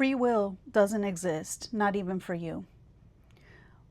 Free will doesn't exist, not even for you.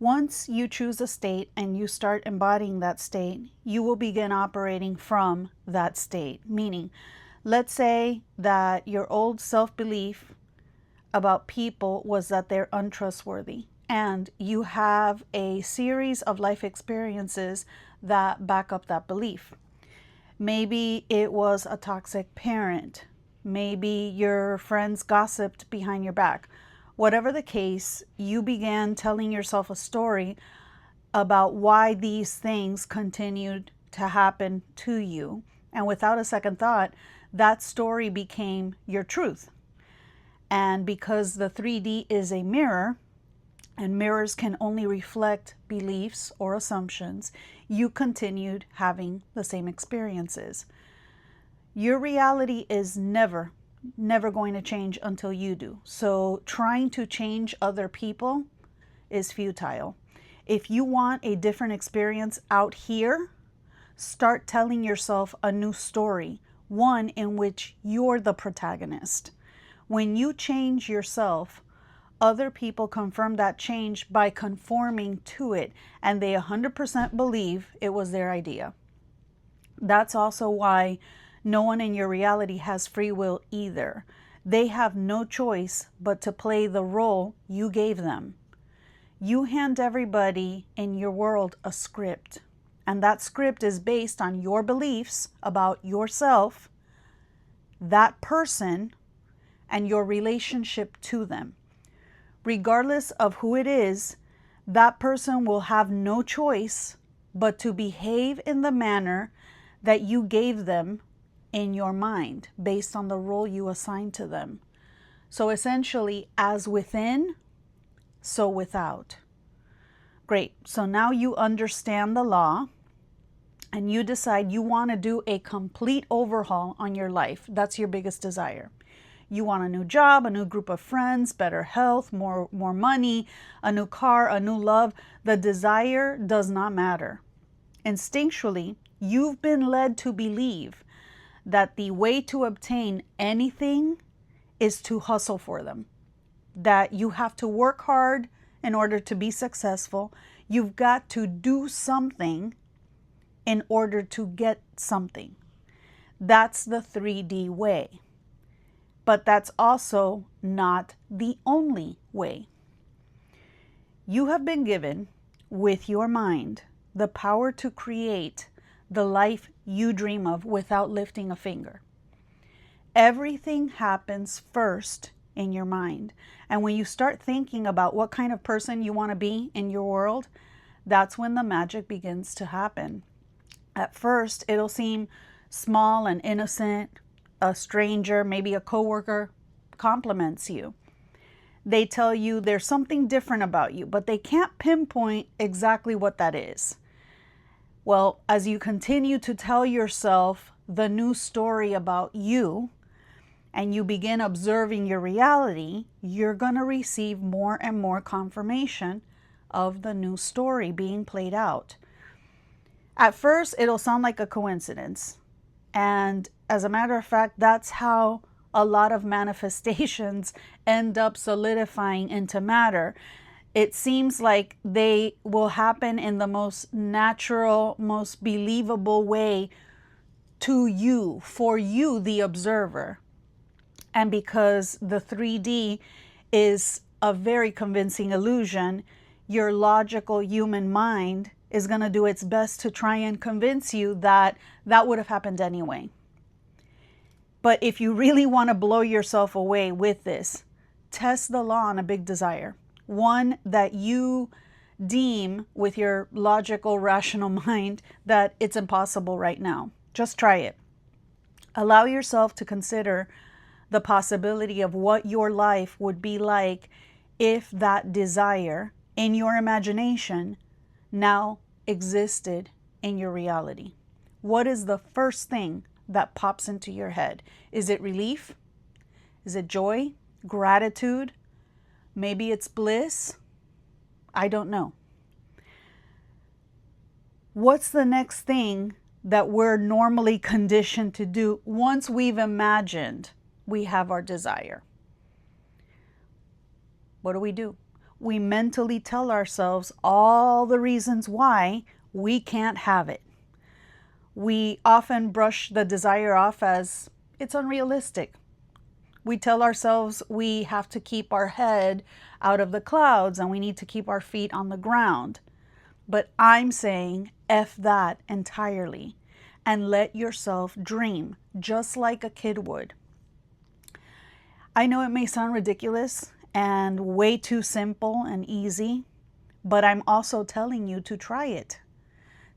Once you choose a state and you start embodying that state, you will begin operating from that state. Meaning, let's say that your old self-belief about people was that they're untrustworthy, and you have a series of life experiences that back up that belief. Maybe it was a toxic parent. Maybe your friends gossiped behind your back. Whatever the case, you began telling yourself a story about why these things continued to happen to you. And without a second thought, that story became your truth. And because the 3D is a mirror, and mirrors can only reflect beliefs or assumptions, you continued having the same experiences. Your reality is never going to change until you do. So trying to change other people is futile. If you want a different experience out here, start telling yourself a new story, one in which you're the protagonist. When you change yourself, other people confirm that change by conforming to it, and they 100% believe it was their idea. That's also why no one in your reality has free will either. They have no choice but to play the role you gave them. You hand everybody in your world a script, and that script is based on your beliefs about yourself, that person, and your relationship to them. Regardless of who it is, that person will have no choice but to behave in the manner that you gave them in your mind based on the role you assigned to them. So essentially, as within, so without. Great. So now you understand the law and you decide you want to do a complete overhaul on your life. That's your biggest desire. You want a new job, a new group of friends, better health, more money, a new car, a new love. The desire does not matter. Instinctually, you've been led to believe that the way to obtain anything is to hustle for them, that you have to work hard in order to be successful. You've got to do something in order to get something. That's the 3D way. But that's also not the only way. You have been given, with your mind, the power to create the life you dream of without lifting a finger. Everything happens first in your mind. And when you start thinking about what kind of person you want to be in your world, that's when the magic begins to happen. At first, it'll seem small and innocent. A stranger, maybe a coworker, compliments you. They tell you there's something different about you, but they can't pinpoint exactly what that is. Well, as you continue to tell yourself the new story about you, and you begin observing your reality, you're going to receive more and more confirmation of the new story being played out. At first, it'll sound like a coincidence. And as a matter of fact, that's how a lot of manifestations end up solidifying into matter. It seems like they will happen in the most natural, most believable way to you, for you, the observer. And because the 3D is a very convincing illusion, your logical human mind is going to do its best to try and convince you that that would have happened anyway. But if you really want to blow yourself away with this, test the law on a big desire. One that you deem with your logical, rational mind that it's impossible right now. Just try it. Allow yourself to consider the possibility of what your life would be like if that desire in your imagination now existed in your reality. What is the first thing that pops into your head? Is it relief? Is it joy? Gratitude? Maybe it's bliss? I don't know. What's the next thing that we're normally conditioned to do once we've imagined we have our desire? what do? We mentally tell ourselves all the reasons why we can't have it. We often brush the desire off as it's unrealistic. We tell ourselves we have to keep our head out of the clouds and we need to keep our feet on the ground. But I'm saying F that entirely and let yourself dream just like a kid would. I know it may sound ridiculous and way too simple and easy, but I'm also telling you to try it.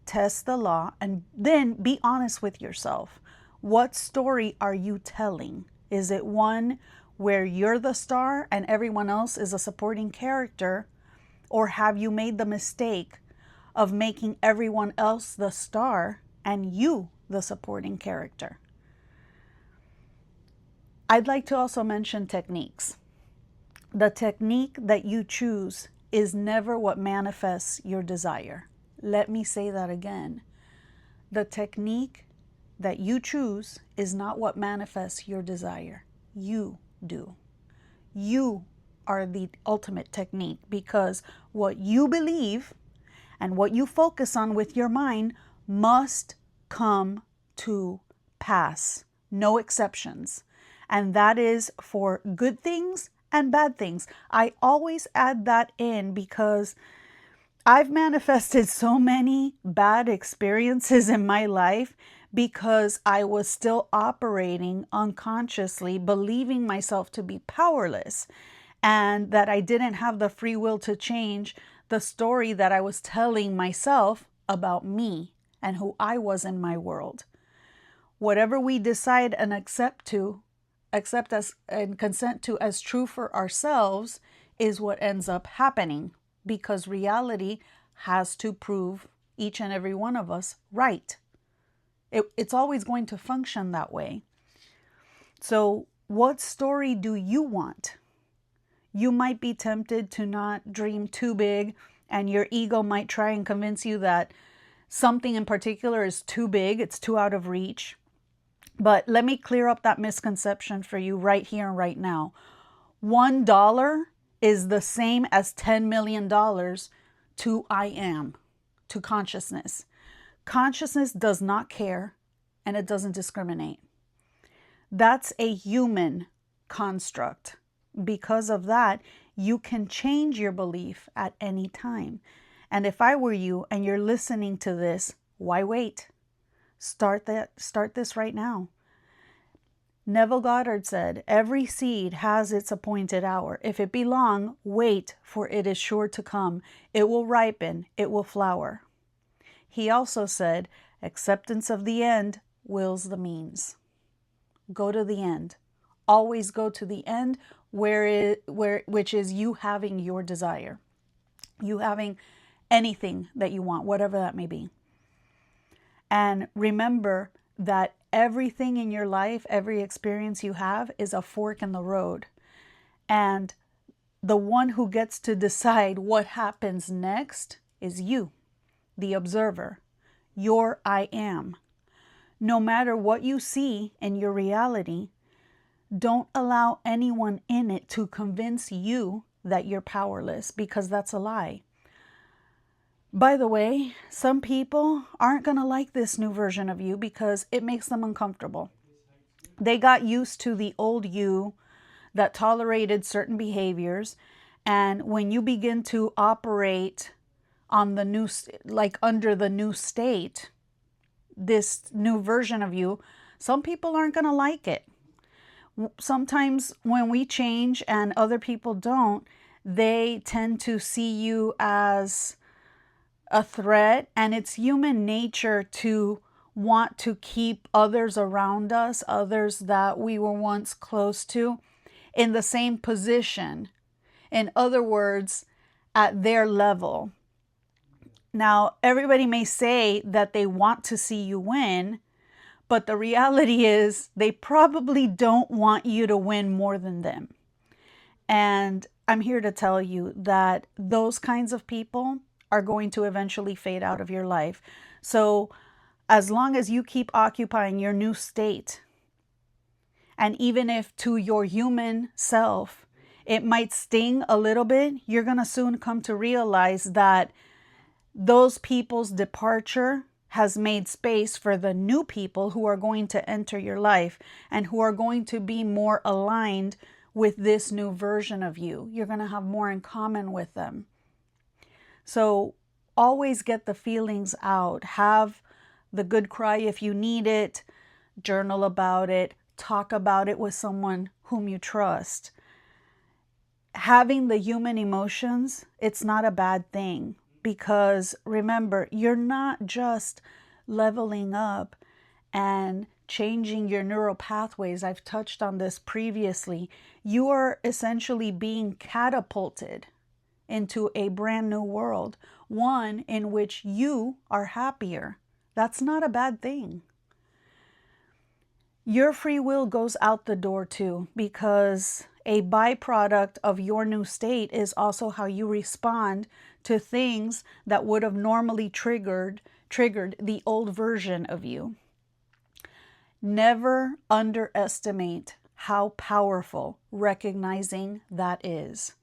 Test the law and then be honest with yourself. What story are you telling? Is it one where you're the star and everyone else is a supporting character? Or have you made the mistake of making everyone else the star and you the supporting character? I'd like to also mention techniques. The technique that you choose is never what manifests your desire. Let me say that again. The technique that you choose is not what manifests your desire. You do. You are the ultimate technique, because what you believe and what you focus on with your mind must come to pass. No exceptions. And that is for good things and bad things. I always add that in because I've manifested so many bad experiences in my life because I was still operating unconsciously, believing myself to be powerless and that I didn't have the free will to change the story that I was telling myself about me and who I was in my world. Whatever we decide and accept as and consent to as true for ourselves is what ends up happening, because reality has to prove each and every one of us right. It's always going to function that way. So what story do you want? You might be tempted to not dream too big, and your ego might try and convince you that something in particular is too big, it's too out of reach. But let me clear up that misconception for you right here and right now. $1 is the same as $10 million to I am, to consciousness. Consciousness does not care and it doesn't discriminate. That's a human construct. Because of that, you can change your belief at any time. And if I were you and you're listening to this, why wait? Start this right now. Neville Goddard said, "Every seed has its appointed hour. If it be long, wait, for it is sure to come. It will ripen, it will flower." He also said, "Acceptance of the end wills the means." Go to the end. Always go to the end, which is you having your desire. You having anything that you want, whatever that may be. And remember that everything in your life, every experience you have is a fork in the road. And the one who gets to decide what happens next is you, the observer, your I am. No matter what you see in your reality, don't allow anyone in it to convince you that you're powerless, because that's a lie. By the way, some people aren't going to like this new version of you because it makes them uncomfortable. They got used to the old you that tolerated certain behaviors. And when you begin to operate on the new, like under the new state, this new version of you, some people aren't going to like it. Sometimes when we change and other people don't, they tend to see you as a threat, and it's human nature to want to keep others around us, others that we were once close to, in the same position. In other words, at their level. Now, everybody may say that they want to see you win, but the reality is they probably don't want you to win more than them. And I'm here to tell you that those kinds of people are going to eventually fade out of your life. So as long as you keep occupying your new state, and even if to your human self It might sting a little bit. You're going to soon come to realize that those people's departure has made space for the new people who are going to enter your life and who are going to be more aligned with this new version of you. You're going to have more in common with them. So always get the feelings out. Have the good cry if you need it. Journal about it. Talk about it with someone whom you trust. Having the human emotions, it's not a bad thing. Because remember, you're not just leveling up and changing your neural pathways. I've touched on this previously. You are essentially being catapulted into a brand new world, one in which you are happier. That's not a bad thing. Your free will goes out the door too, because a byproduct of your new state is also how you respond to things that would have normally triggered the old version of you. Never underestimate how powerful recognizing that is.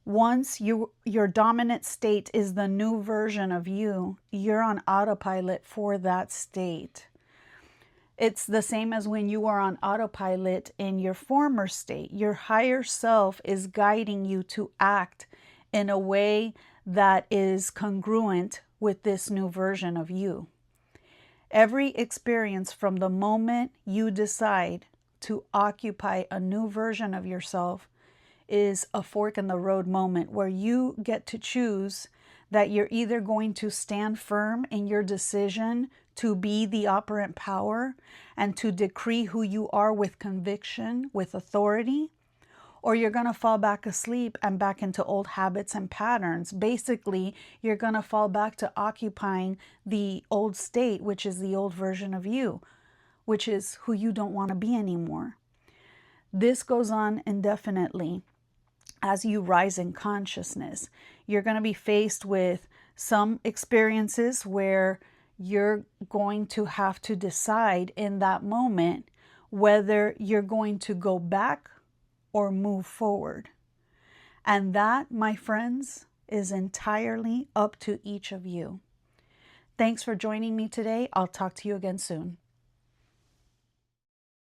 Once your dominant state is the new version of you, you're on autopilot for that state. It's the same as when you were on autopilot in your former state. Your higher self is guiding you to act in a way that is congruent with this new version of you. Every experience from the moment you decide to occupy a new version of yourself is a fork in the road moment where you get to choose that you're either going to stand firm in your decision to be the operant power and to decree who you are with conviction, with authority, or you're going to fall back asleep and back into old habits and patterns. Basically, you're going to fall back to occupying the old state, which is the old version of you, which is who you don't want to be anymore. This goes on indefinitely. As you rise in consciousness, you're going to be faced with some experiences where you're going to have to decide in that moment whether you're going to go back or move forward. And that, my friends, is entirely up to each of you. Thanks for joining me today. I'll talk to you again soon.